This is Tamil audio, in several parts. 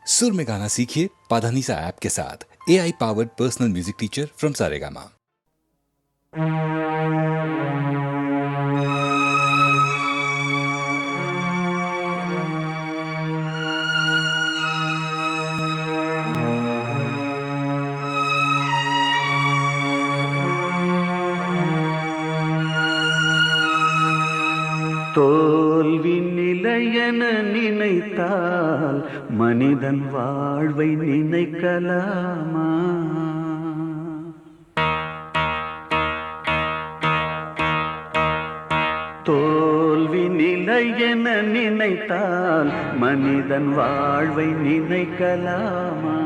सुर में गाना सीखिए पाधानीसा ऐप के साथ। AI powered personal music teacher from Saregama. தோல்வி நிலையென நினைத்தால் மனிதன் வாழ்வை நினைக்கலாமா? தோல்வி நிலையென நினைத்தால் மனிதன் வாழ்வை நினைக்கலாமா?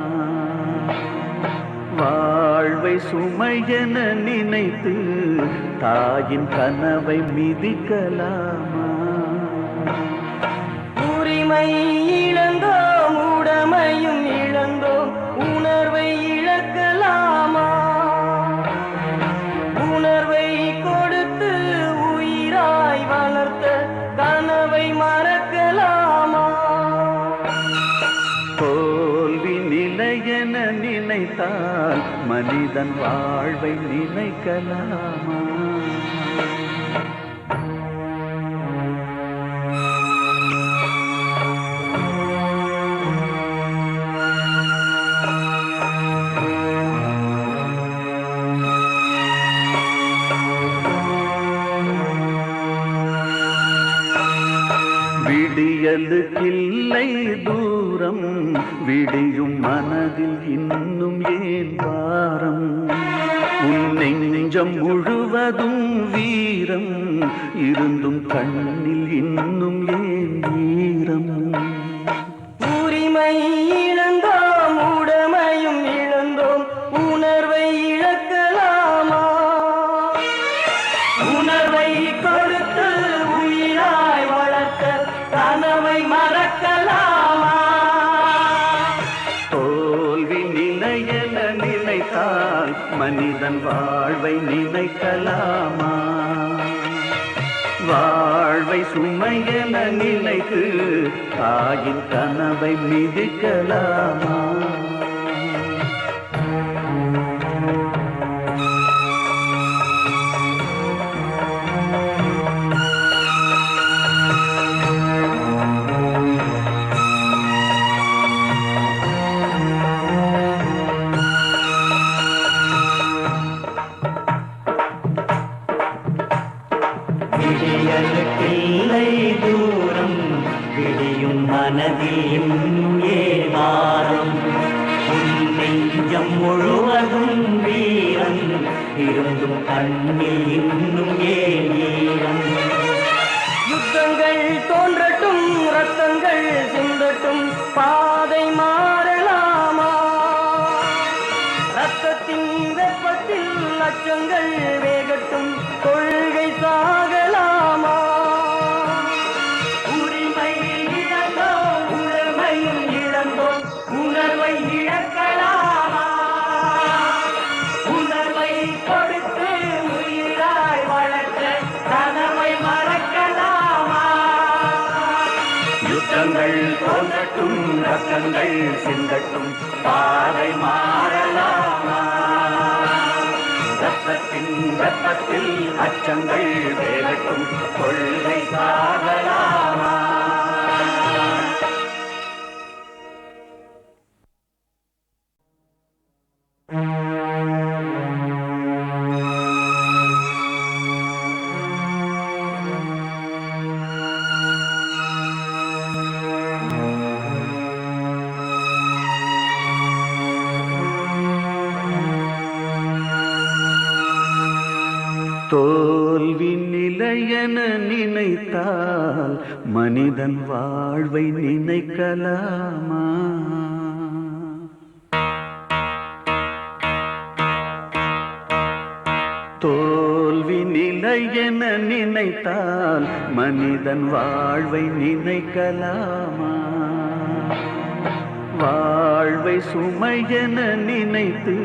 வாழ்வை சுமையென நினைத்து தாயின் கனவை மிதிக்கலாமா? உரிமை இழந்தோம், உடமையும் இழந்தோம், உணர்வை இழக்கலாமா? உணர்வை கொடுத்து உயிராய் வளர்த்த கனவை மறக்கலாமா? தோல்வி நிலையென நினைத்தால் மனிதன் வாழ்வை நினைக்கலாமா? விடியலுக்கில்லை தூரம், விடியும் மனதில் இன்னும் ஏன் வாரம்? உன் நெஞ்சம் முழுவதும் வீரம் இருந்தும் கண்ணில் இன்னும் ஏன் ஈரம்? உரிமை இழந்தோம், உடமையும் இழந்தோம், உணர்வை இழக்கலாமா? உணர்வை கொடுத்து உயிராய் வளர்த்த கனவை மறக்கலாமா? தோல்வி நிலையென நினைத்தால் மனிதன் வாழ்வை நினைக்கலாமா? வாழ்வை சுமையென நினைத்து தாயின் கனவை மிதிக்கலாமா? விடியலுக்கில்லை தூரம், விடியும் மனதில் இன்னும் ஏன் வாரம்? உன் நெஞ்சம் முழுவதும் வீரம் இருந்தும் கண்ணில் இன்னும் ஏன் ஈரம்? யுத்தங்கள் தோன்றட்டும், ரத்தங்கள் சிந்தட்டும், பாதை மாறலாமா? ரத்தத்தின் வெப்பத்தில் லட்சங்கள் வேகட்டும், கொள்கை சாகலாமா? உரிமை இழந்தோம், உடமையும் இழந்தோம், உணர்வை இழக்கலாமா? உணர்வை கொடுத்து உயிராய் வளர்த்த கனவை மறக்கலாமா? யுத்தங்கள் தோன்றட்டும், ரத்தங்கள் சிந்தட்டும், பாதை மாறலாமா? ரத்தத்தின் வெப்பத்தில் அச்சங்கள் வேகட்டும், கொள்கை சாகலாமா? தோல்வி நிலையென நினைத்தால் மனிதன் வாழ்வை நினைக்கலாமா? தோல்வி நிலையென நினைத்தால் மனிதன் வாழ்வை நினைக்கலாமா? வாழ்வை சுமையென நினைத்து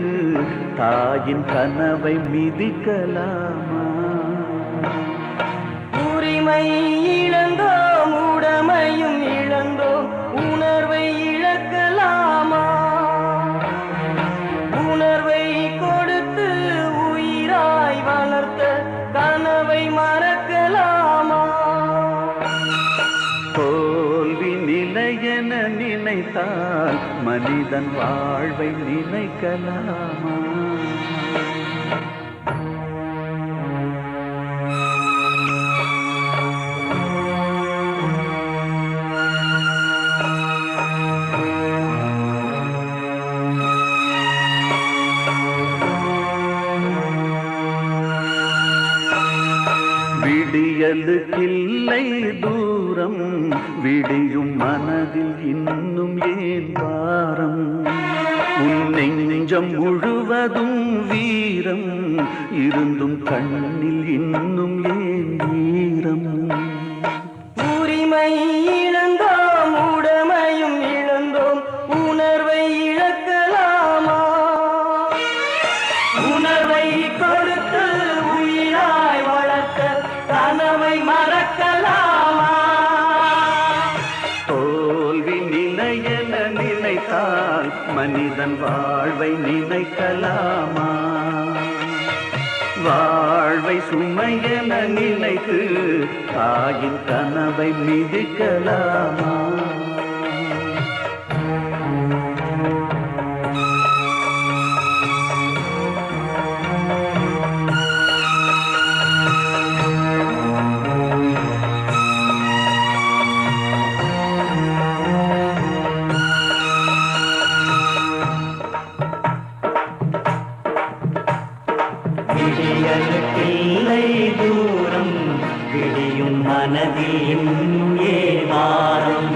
தாயின் கனவை மிதிக்கலாமா? உரிமை இழந்தோம், உடமையும் இழந்தோம், உணர்வை இழக்கலாம். நினைத்தால் மனிதன் வாழ்வை நினைக்கலாமா? விடியலுக்கில்லை தூரம், விடியும் மனதில் இன்னும் ஏன் வாரம்? உன் நெஞ்சம் முழுவதும் வீரம் இருந்தும் கண்ணில் இன்னும் ஏன் ஈரம்? உரிமை இழந்தோம், உடமையும் இழந்தோம், உணர்வை இழக்கலாமா? உணர்வை கொடுத்து உயிராய் வளர்த்த கனவை மறக்கலாமா? தோல்வி நிலையென நினைத்தால் மனிதன் வாழ்வை நினைக்கலாமா? வாழ்வை சுமையென நினைத்து தாயின் கனவை மிதிக்கலாமா? விடியலுக்கில்லை தூரம், விடியும் மனதில் இன்னும் ஏவாரம்.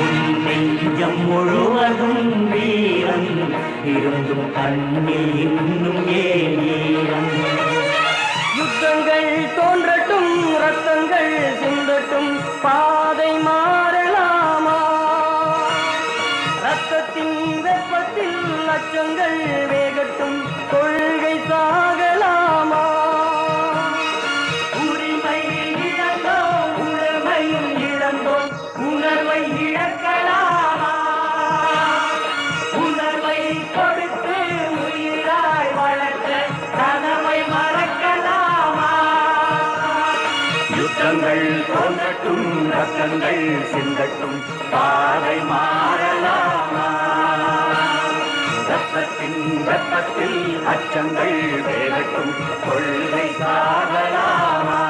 உன் நெஞ்சம் முழுவதும் வீரம் இருந்தும் கண்ணில் இன்னும் ஏன் ஈரம்? யுத்தங்கள் தோன்றட்டும், ரத்தங்கள் சிந்தட்டும், பாதை மாறலாமா? ரத்தத்தின் வெப்பத்தில் லட்சங்கள் வேகட்டும், கொள்கை சாகலாமா? உரிமை இழந்தோம், உடமையும் இழந்தோம், உணர்வை இழக்கலாமா? உணர்வை கொடுத்து உயிராய் வளர்த்த கனவை மறக்கலாமா? யுத்தங்கள் தோன்றட்டும், ரத்தங்கள் சிந்தட்டும், பாதை மாறலாமா? ரத்தத்தின் வெப்பத்தில் அச்சங்கள் வேகட்டும், கொள்கை சாகலாமா?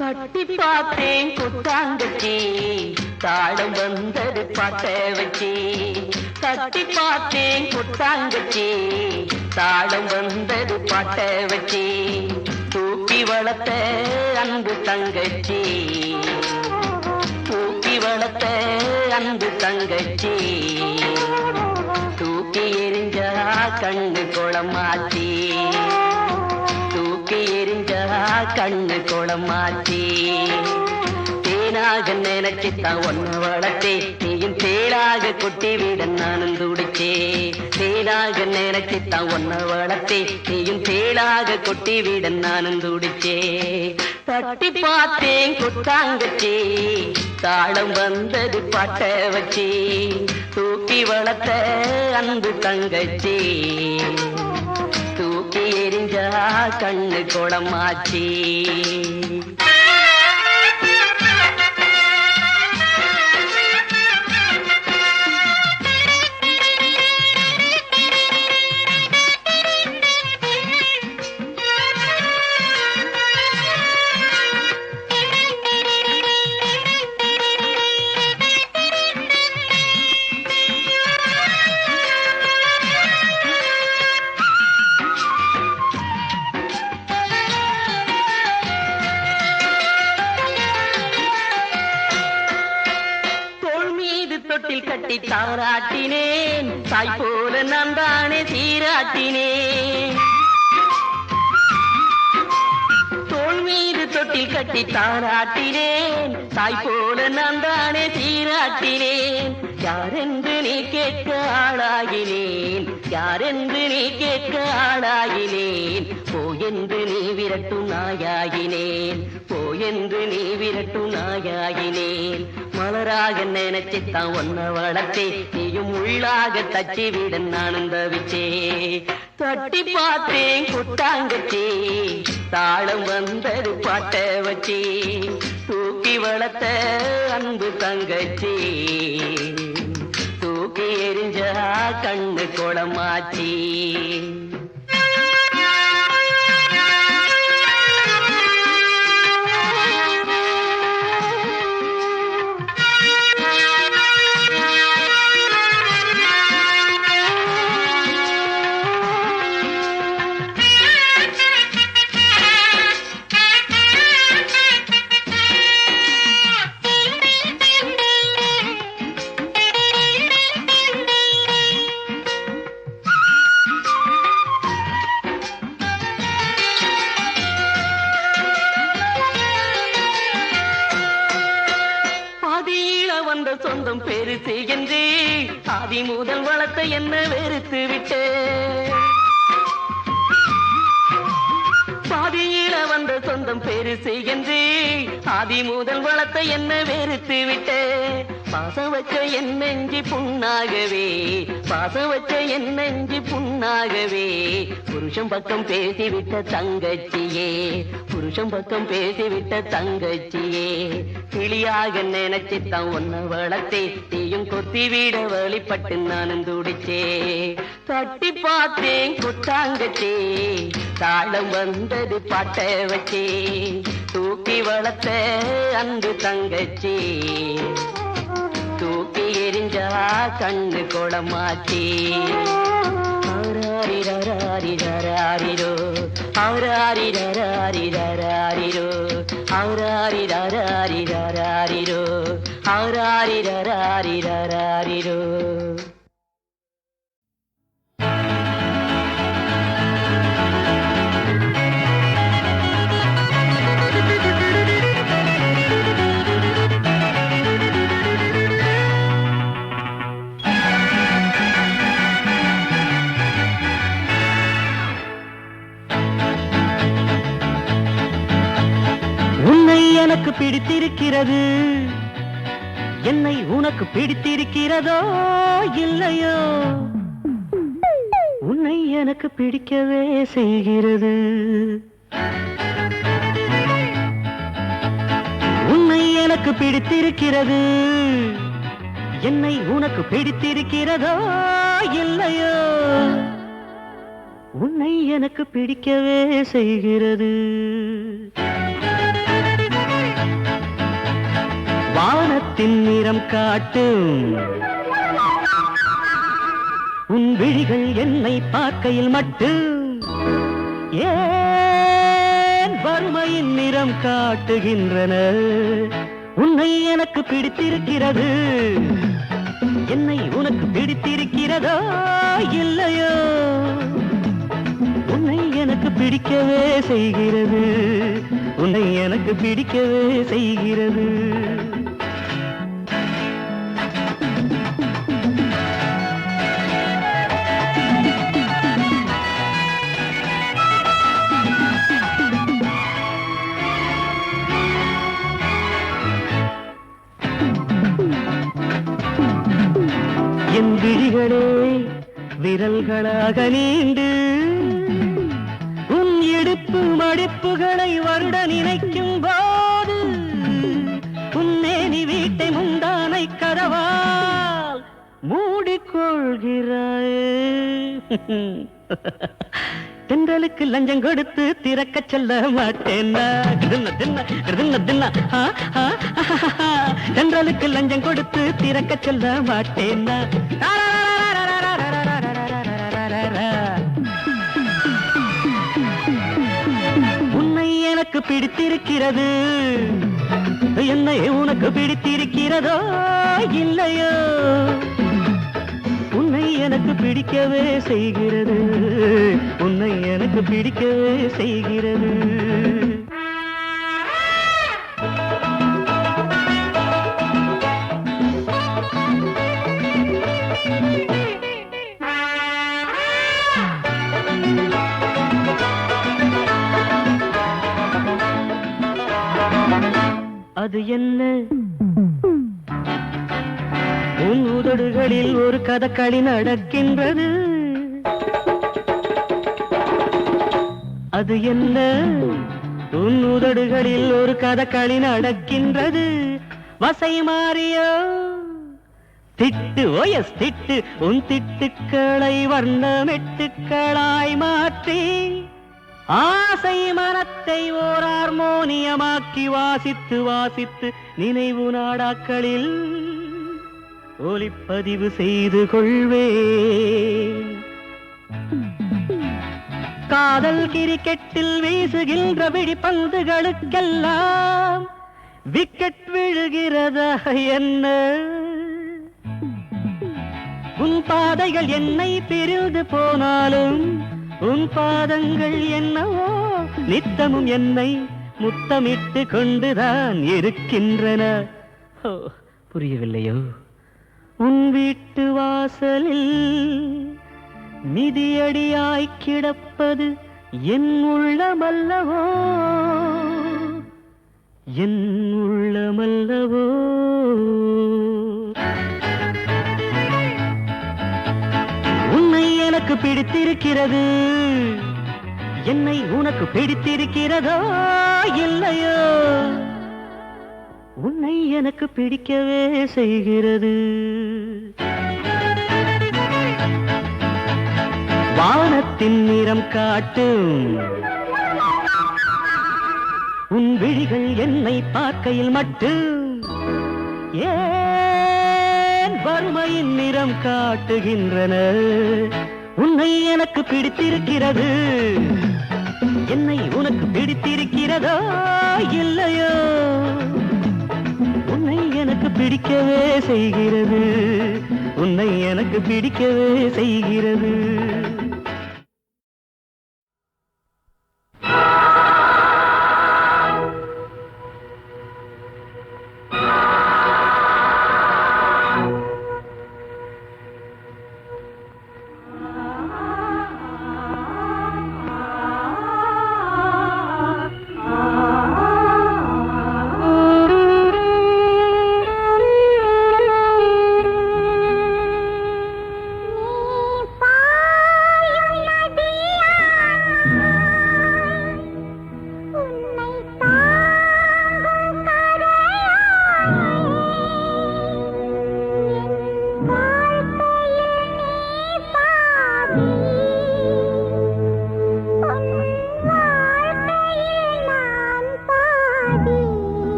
கட்டி பார்த்தேன் குத்தாங்கச்சி, தாளம் வந்தது பாட்ட வச்சி. கட்டி பார்த்தேன் குத்தாங்கச்சி, தாளம் வந்தது பாட்ட வச்சி. தூக்கி வளர்த்த அன்பு தங்கச்சி, தூக்கி வளர்த்த அன்பு தங்கச்சி. தூக்கி எரிஞ்சா கண்ணு குளமாச்சி, தூக்கி எரிஞ்சா கண்ணு குளமாச்சி. தேனாக நினைச்சுத்தான் ஒன்ன வளர்த்தே, நீயும் தேனாக கொட்டி விட நானும் துடிச்சே. தேனாக நினைச்சுத்தான் ஒன்ன வளர்த்தே, நீயும் தேனாக கொட்டி விட நானும் துடிச்சே. தட்டி பார்த்தேன் குத்தாங்கச்சி, தாளம் வந்தது பாட்ட வச்சி. தூக்கி வளர்த்த அன்பு தங்கச்சி, தூக்கி எரிஞ்சா கண்ணு குளமாச்சி. தொட்டில் கட்டி தாராட்டினேன், தாய் போல நான் தானே சீராட்டினேன். தோள் மீது தொட்டில் கட்டி தாராட்டினேன், தாய் போல நான் தானே சீராட்டினேன். யாரென்று நீ கேட்க ஆளாகினேன், யாரென்று நீ கேட்க ஆளாகினேன். போய் என்று நீ விரட்டும் நாயாகினேன், என்று நீ விரட்டும் நாயாகினேன். மலராக நினைச்சுத்தான் ஒன்ன வளர்த்தே, நீயும் உள்ளாக தச்சி விட நானும் தவிச்சே. தட்டி பார்த்தேன் கொட்டாங்கச்சி, தாளம் வந்தது பாட்ட வச்சி, தூக்கி வளர்த்த அன்பு தங்கச்சி, தூக்கி எரிஞ்சா கண்ணு குளமாச்சி. சொந்தம் பெருசு என்று ஆதி முதல் வளர்த்த என்ன வெறுத்து விட்டு, பாதியில வந்த சொந்தம் பெருசு என்று ஆதி முதல் வளர்த்த என்ன வெறுத்து விட்டு, பாசம் வச்ச என் நெஞ்சி புண்ணாகவே, பாசம் வச்ச என் நெஞ்சி புண்ணாகவே, புருஷன் பக்கம் பேசிவிட்ட தங்கச்சியே, புருஷன் பக்கம் பேசிவிட்ட தங்கச்சியே, கிளியாக நினைச்சுத்தான் ஒன்ன வளர்த்தே, நீயும் கொத்தி விட வழிபட்டு நானும் துடிச்சே. தட்டி பார்த்தேன் கொட்டாங்கச்சே, தாளம் வந்தது பாட்ட வச்சே, தூக்கி வளர்த்த அன்பு தங்கச்சி, தூக்கி எரிஞ்சா கண்ணு குளமாச்சி. ஆராரிரராரிரராரிரோ, ஆராரிரராரிரராரிரோ, ஆராரிரராரிரராரிரோ, ஆராரிரராரிரராரிரோ. எனக்கு பிடித்திருக்கிறது, என்னை உனக்கு பிடித்திருக்கிறதோ இல்லையோ, உன்னை எனக்கு பிடிக்கவே செய்கிறது, உன்னை எனக்கு பிடித்திருக்கிறது, என்னை உனக்கு பிடித்திருக்கிறதோ இல்லையோ, உன்னை எனக்கு பிடிக்கவே செய்கிறது. வானத்தின் நிறம் காட்டும் உன் விழிகள் என்னை பார்க்கையில் மட்டும், ஏன் வறுமையின் நிறம் காட்டுகின்றன, உன்னை எனக்கு பிடித்திருக்கிறது, என்னை உனக்கு பிடித்திருக்கிறதோ இல்லையோ, உன்னை எனக்கு பிடிக்கவே செய்கிறது, உன்னை எனக்கு பிடிக்கவே செய்கிறது. என் விழிகளே விரல்களாக நீண்டு உன் இடுப்பு மடிப்புகளை வருட நினைக்கும் போது, உன்னேனி வீட்டை முந்தானை கதவால் மூடிக்கொள்கிறாயே. தென்றலுக்கு லஞ்சம் கொடுத்து திறக்க சொல்ல மாட்டேன், தென்றலுக்கு லஞ்சம் கொடுத்து திறக்க சொல்ல மாட்டேன். உன்னை எனக்கு பிடித்திருக்கிறது, என்னை உனக்கு பிடித்திருக்கிறதோ இல்லையோ, உன்னை எனக்கு பிடிக்கவே செய்கிறது, உன்னை எனக்கு பிடிக்கவே செய்கிறது. அது என்ன உன் உதடுகளில் ஒரு கதகளி நடக்கின்றது அது என்ன உன் உதடுகளில் ஒரு கதகளி நடக்கின்றது வசை மாறியோ திட்டு ஓயஸ் திட்டு உன் திட்டுக்களை வர்ணமெட்டுக்களாய் மாற்றி ஆசை மனத்தை ஓர் ஹார்மோனியமாக்கி வாசித்து வாசித்து நினைவு நாடாக்களில் ஒலிப்பதிவு செய்து கொள்வேன் காதல் கிரிக்கெட்டில் வீசுகின்ற விழிப்பந்துகளுக்கெல்லாம் விக்கெட் விழுகிறதா என்ன உன் பாதைகள் என்னை பிரிந்து போனாலும் உன் பாதங்கள் என்னவோ நித்தமும் என்னை முத்தமிட்டு கொண்டுதான் இருக்கின்றன புரியவில்லையோ உன் வீட்டு வாசலில் மிதியடியாய் கிடப்பது என் உள்ளமல்லவோ என் உள்ளமல்லவோ உன்னை எனக்கு பிடித்திருக்கிறது என்னை உனக்கு பிடித்திருக்கிறதோ இல்லையோ உன்னை எனக்கு பிடிக்கவே செய்கிறது வானத்தின் நிறம் காட்டும் உன் விழிகள் என்னை பார்க்கையில் மட்டும் ஏன் வறுமையின் நிறம் காட்டுகின்றன உன்னை எனக்கு பிடித்திருக்கிறது என்னை உனக்கு பிடித்திருக்கிறதோ இல்லையோ உன்னை எனக்கு பிடிக்கவே செய்கிறது உன்னை எனக்கு பிடிக்கவே செய்கிறது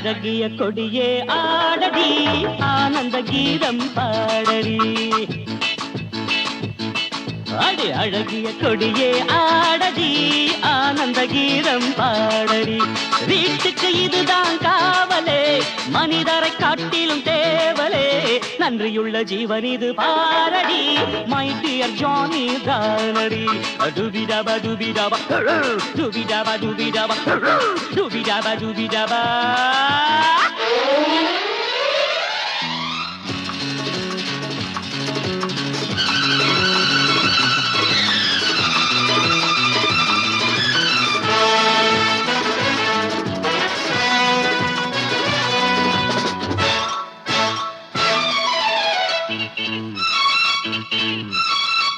அழகிய கொடியே ஆடடி ஆனந்த கீதம் பாடடி அடி அழகிய கொடியே ஆடடி ஆனந்த கீதம் பாடடி வீட்டுக்கு இதுதான் காவலே மனிதரை காட்டிலும் தேவலே நன்றியுள்ள ஜீவன் இது பாரடி மை டியர் ஜானி தானடி டுபிடபா டுபிடபா டுபிடபா டுபிடபா டுபிடபா டுபிடபா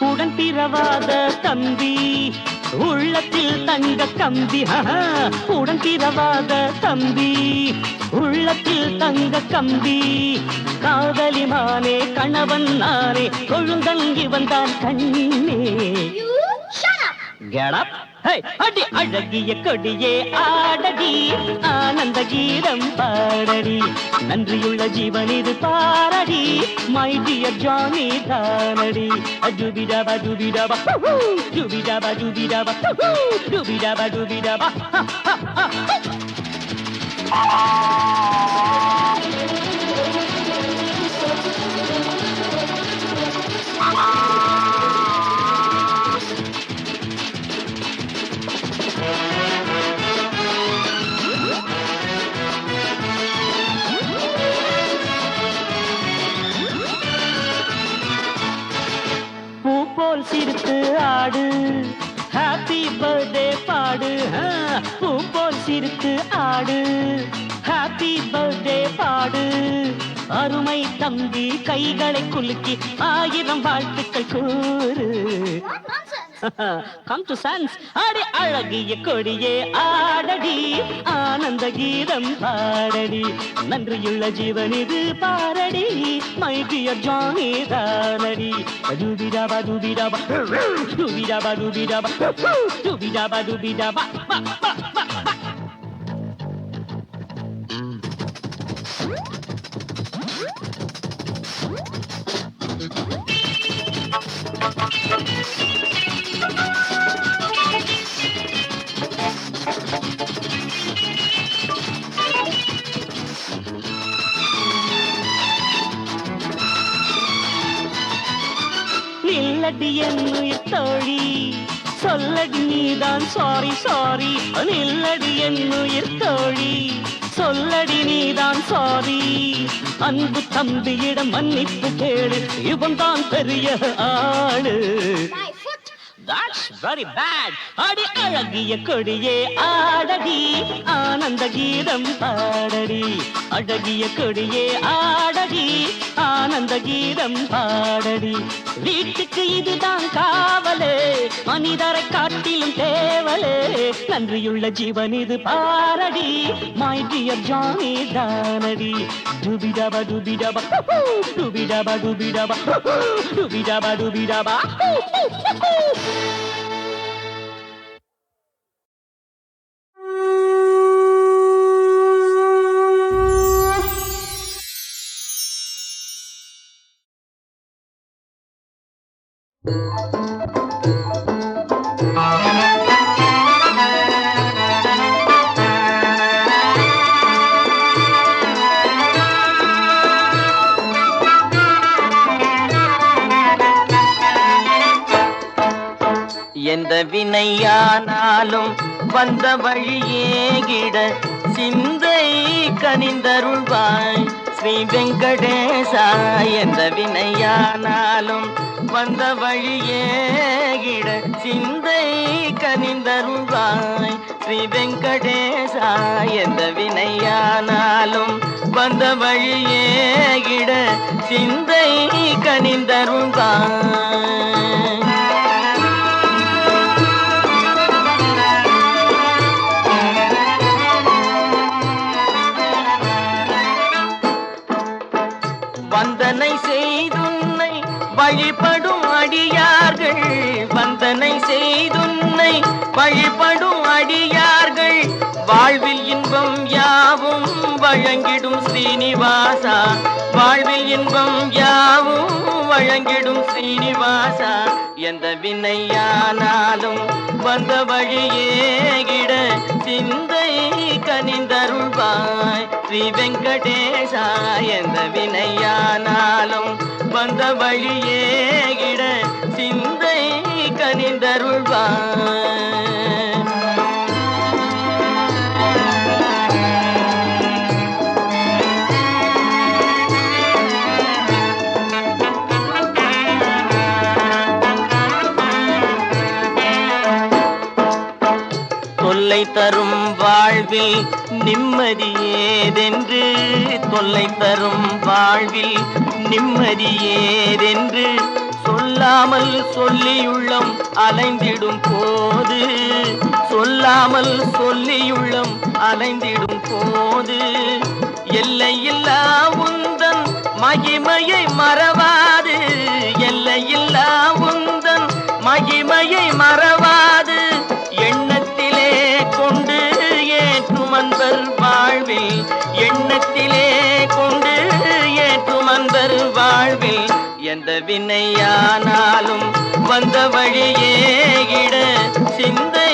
உடன் பிறவாத தம்பி உள்ளத்தில் தங்க கம்பி உடன் பிறவாத தம்பி உள்ளத்தில் தங்க கம்பி காதலிமானே கணவன் நானே கொழுந்தன் இவன் தான் கண்ணே Get up! Hey, அடி அழகிய கொடியே ஆடடி ஆனந்த கீதம் பாடடி நன்றியுள்ள ஜீவன் இது பாரடி மை டியர் ஜானி தானடி டுபிடபா டுபிடபா டுபிடபா டுபிடபா டுபிடபா டுபிடபா சிரித்து ஆடு ஹாப்பி பர்த்டே பாடு பூ போல் சிரித்து ஆடு ஹாப்பி பர்த்டே பாடு அருமை தம்பி கைகளை குலுக்கி 1000 வாழ்த்துக்கள் கூறு Come to sense அடி அழகிய கொடியே ஆடடி ஆனந்த கீதம் பாடடி நன்றியுள்ள ஜீவன் இது பாரடி மை டியர் ஜானி தானடி டுபிடபா டுபிடபா டுபிடபா டுபிடபா டுபிடபா டுபிடபா நில்லடி என்னுயிர் தோழி சொல்லடி நீதான் சாரி சாரி நில்லடி என்னுயிர் தோழி சொல்லடி நீதான் சாரி அன்பு தம்பியிடம் மன்னிப்பு கேளு இவன் தான் பெரிய ஆளு That's very bad. அடி அழகிய கொடியே ஆடடி ஆனந்த கீதம் பாடடி அழகிய கொடியே ஆடடி ஆனந்த கீதம் பாடடி வீட்டுக்கு இதுதான் காவலே மனிதரை காட்டிலும் தேவலே நன்றியுள்ள ஜீவன் இது பாரடி மை டியர் ஜானி தானடி டுபிடபா டுபிடபா டுபிடபா டுபிடபா டுபிடபா டுபிடபா எந்த வினையானாலும் வந்த வழியேகிட சிந்தை கனிந்தருள்வாய் ஸ்ரீ வெங்கடேசா எந்த வினையானாலும் வந்த வழியேகிட சிந்தை கனிந்தருள்வாய் ஸ்ரீ வெங்கடேசா எந்த வினையானாலும் வந்த வழியேகிட சிந்தை கனிந்தருள்வாய் வந்தனை செய்துன்னை வழிபடும் அடியார்கள் வந்தனை செய்துன்னை வழிபடும் அடியார்கள் வாழ்வில் இன்பம் யாவும் யாவும் வழங்கிடும் ஸ்ரீனிவாசா, வாழ்வில் இன்பம் யாவும் வழங்கிடும் ஸ்ரீனிவாசா. எந்த வினையானாலும் வந்த வழியேகிட சிந்தை கனிந்தருள்வாய் ஸ்ரீ வெங்கடேசா. எந்த வினையானாலும் வந்த வழியேகிட சிந்தை கனிந்தருள்வாய். தொல்லை தரும் வாழ்வில் நிம்மதியேதென்று, தொல்லை தரும் வாழ்வில் நிம்மதியேதென்று சொல்லாமல் சொல்லியுள்ளம் அலைந்திடும் போது, சொல்லாமல் சொல்லியுள்ளம் அலைந்திடும் போது எல்லையில்லா உந்தன் மகிமையை மறவாது, எல்லையில்லா உந்தன் மகிமையை மறவாது எண்ணத்திலே கொண்டு ஏற்றும் அன்பர் வாழ்வில், எண்ணத்திலே கொண்டு ஏற்றும் அன்பர் வாழ்வில். எந்த வினையானாலும் வந்த வழியேகிட சிந்தை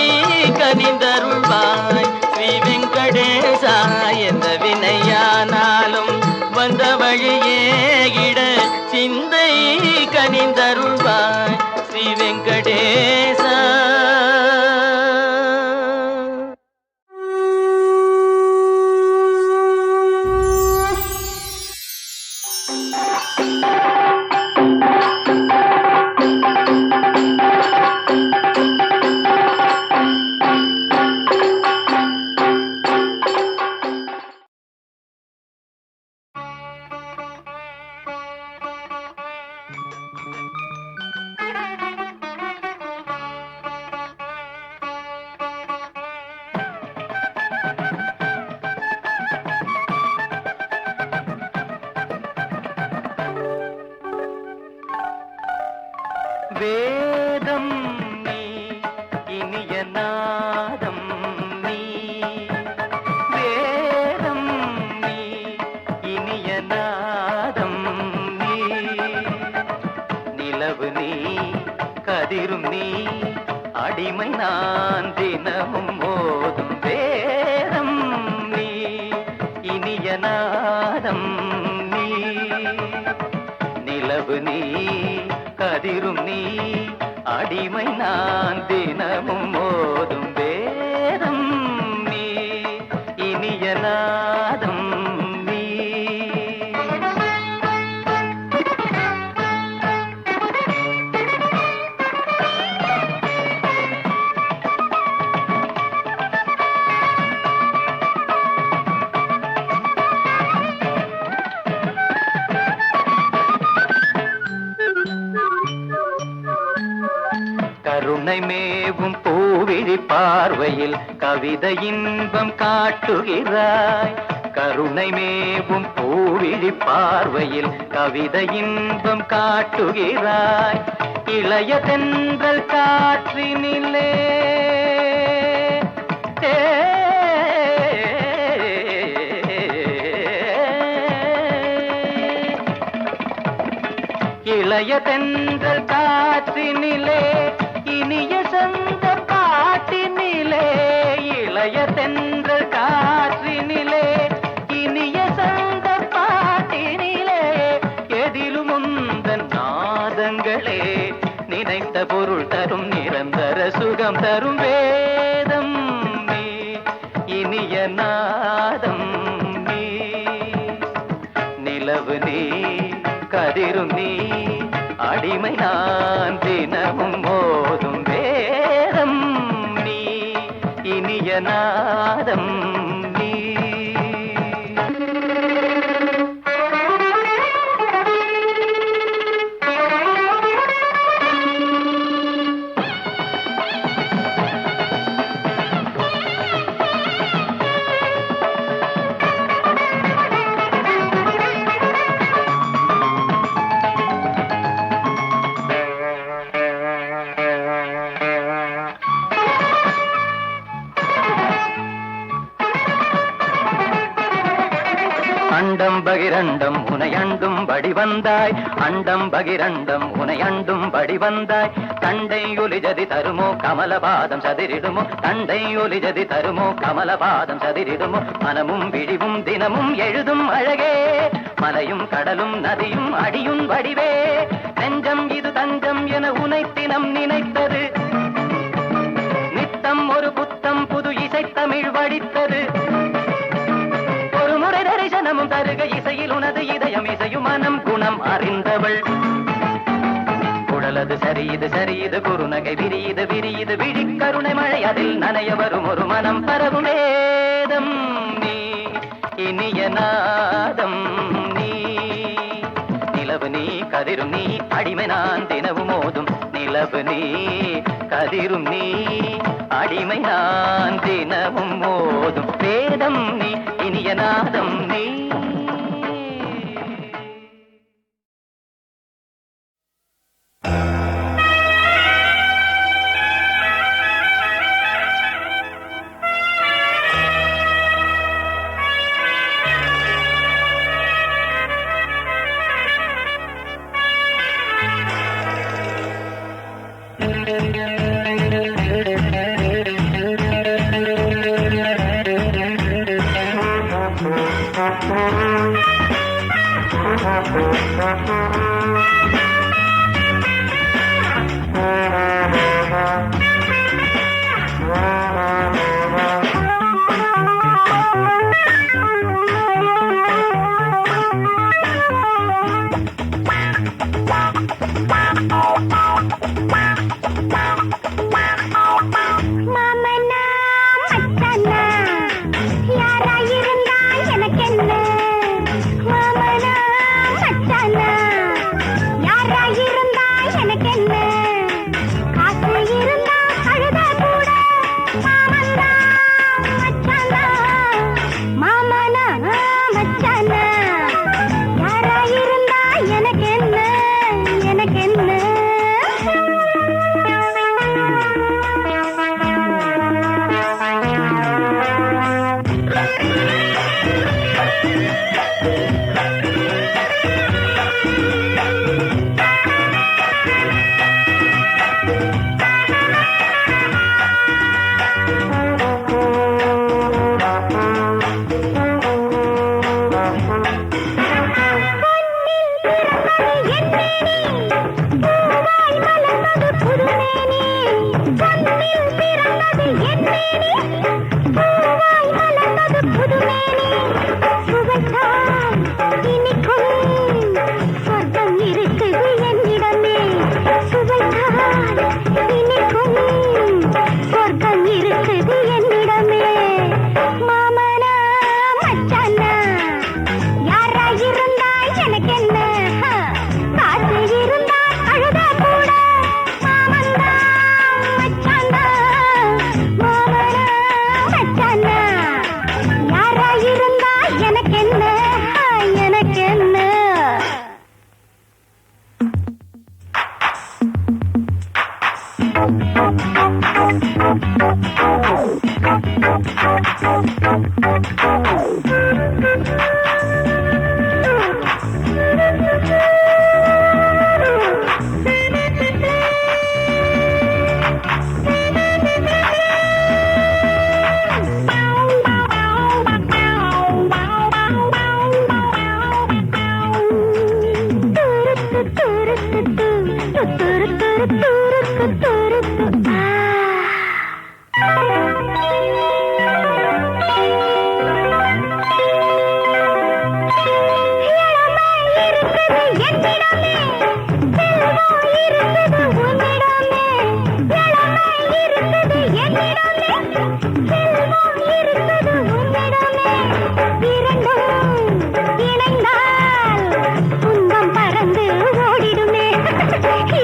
கனிந்தருள்வாய் ஸ்ரீ வெங்கடேசா. எந்த வினையானாலும் வந்த வழியேகிட சிந்தை கனிந்தருள்வாய் ஸ்ரீ வெங்கடேசா. வேதம் நீ இனிய நாதம் நீ, வேதம் நீ இனிய நாதம் நீ, நிலவு நீ கதிரும் நீ அடிமை நான் தினமும் மோதும் வேதம் நீ இனிய நாதம் நீ, நிலவு நீ கதிரும் நீ அடிமை நான் தினமும் மோதும் வேதம் நீ இனிய நாதம் நீ. கருணை மேவும் பூவிழி பார்வையில் கவிதை இன்பம் காட்டுகிறாய், கருணை மேவும் பூவிழி பார்வையில் கவிதை இன்பம் காட்டுகிறாய். இளைய தென்றல் காற்றினிலே இளைய தென்றல் காற்றினிலே இனிய சொந்த பாட்டினிலே, இளைய தென்றல் காற்றினிலே இனிய சொந்த பாட்டினிலே, எதிலும் உந்தன் நாதங்களே நினைத்த பொருள் தரும் நிரந்தர சுகம் தரும் வேதம் நீ இனிய நாதம் நீ, நிலவு நீ கதிரும் நீ அடிமை நான் தினமும் மோதும் வேதம் நீ இனிய நாதம் நீ. பகிரண்டம் உனையண்டும் படி வந்தாய், அண்டம் பகிரண்டம் உனையண்டும் படி வந்தாய். தண்டை ஒலிஜதி தருமோ கமலபாதம் சதிரிடுமோ, தண்டை ஒலிஜதி தருமோ கமலபாதம் சதிரிடுமோ. மனமும் விழிவும் தினமும் எழுதும் அழகே, மலையும் கடலும் நதியும் அடியும் வடிவே. நெஞ்சம் இது தஞ்சம் என உனை தினம் நினைத்தது, நித்தம் ஒரு புத்தம் புது இசைத்தமிழ் வடித்தது. ஒரு முறை தரிசனமும் தருக இசையில் உனது இதயம் இசையும் மனம் குணம் அறிந்தவள். குழலது சரியுது சரியுது குறுநகை விரியுது விரியுது விழி கருணை மழை அதில் நனைய வரும் ஒரு மனம் பரவும் வேதம் நீ, இனிய நாதம் நீ. நிலவு நீ கதிரும் நீ அடிமை நான் தினவும் மோதும், நிலவு நீ கதிரும் நீ அடிமை நான் தினமும் மோதும். வேதம் நீ இனிய நாதம் நீ.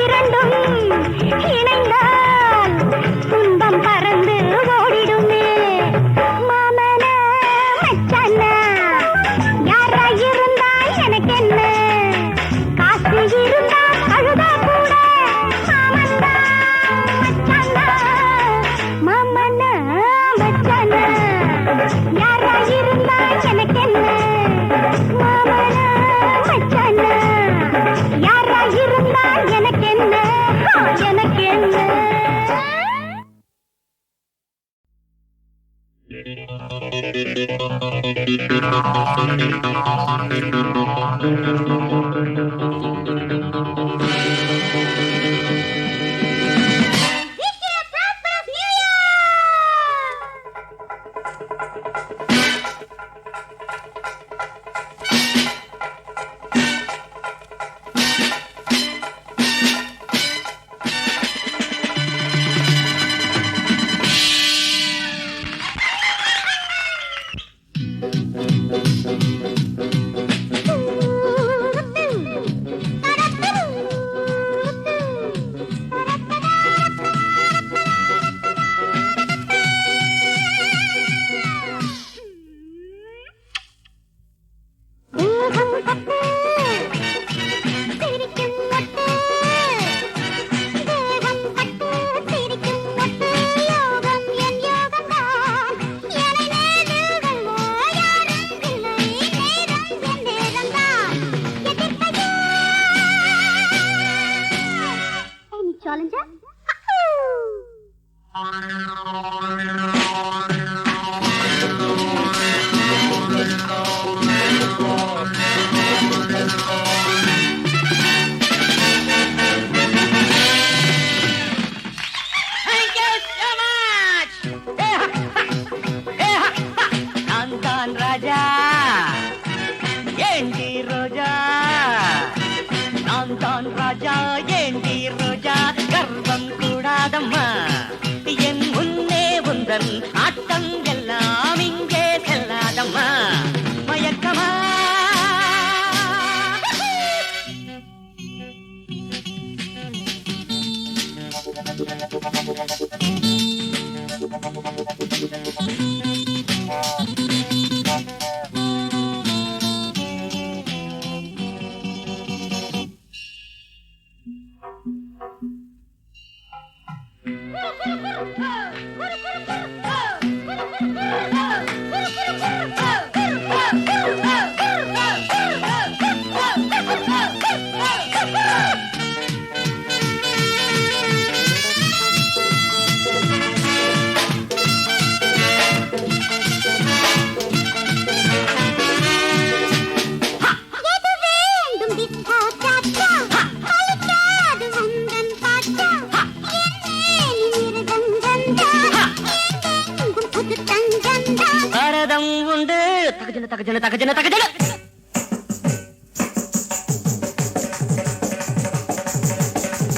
இரண்டும் இணைந்தால்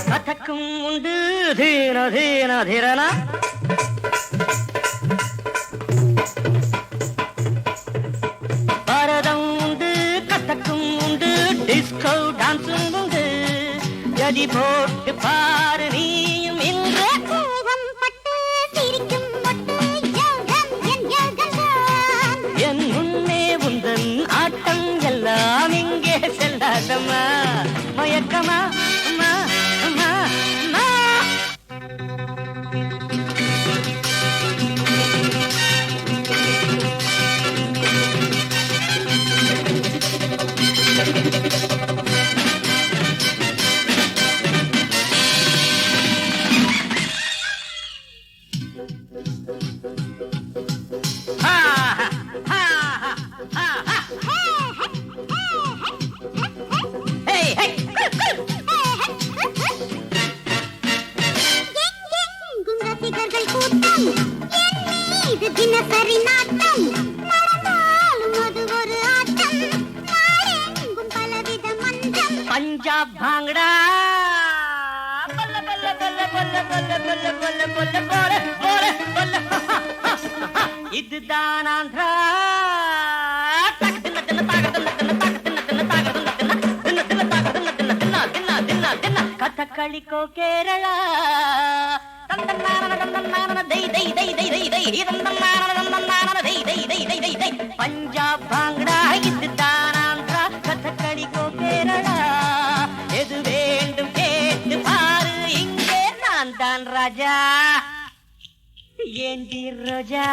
கதக்கும் உண்டு தீன தீன தீரனா பரதம் உண்டு கதக்கும் உண்டு டிஸ்கோ டான்ஸும் உண்டு ஜதி போட்டு பாரு நீயும் இன்று என் முன்னே உந்தன் ஆட்டம் எல்லாம் இங்கே செல்லாதம்மா மயக்கமா அம்மா அம்மா அம்மா தினசரி நாட்டம் நடந்தாலும் அது ஒரு ஆட்டம் நாடெங்கும் பலவித மஞ்சம் பஞ்சாப் பாங்கடா பல்ல பல்ல பல்ல பல்ல பல்ல பல்ல பல்ல பல்ல போல போல பல்ல இதுதான் ஆந்திரா கதகளிக்கோ கேரளா பஞ்சாப் பாங்கடா இதுதான் ஆந்திரா கதகளிக்கோ கேரளா எது வேண்டும் கேட்டு பாரு இங்கே நான் தான் ராஜா ஏந்தி ரோஜா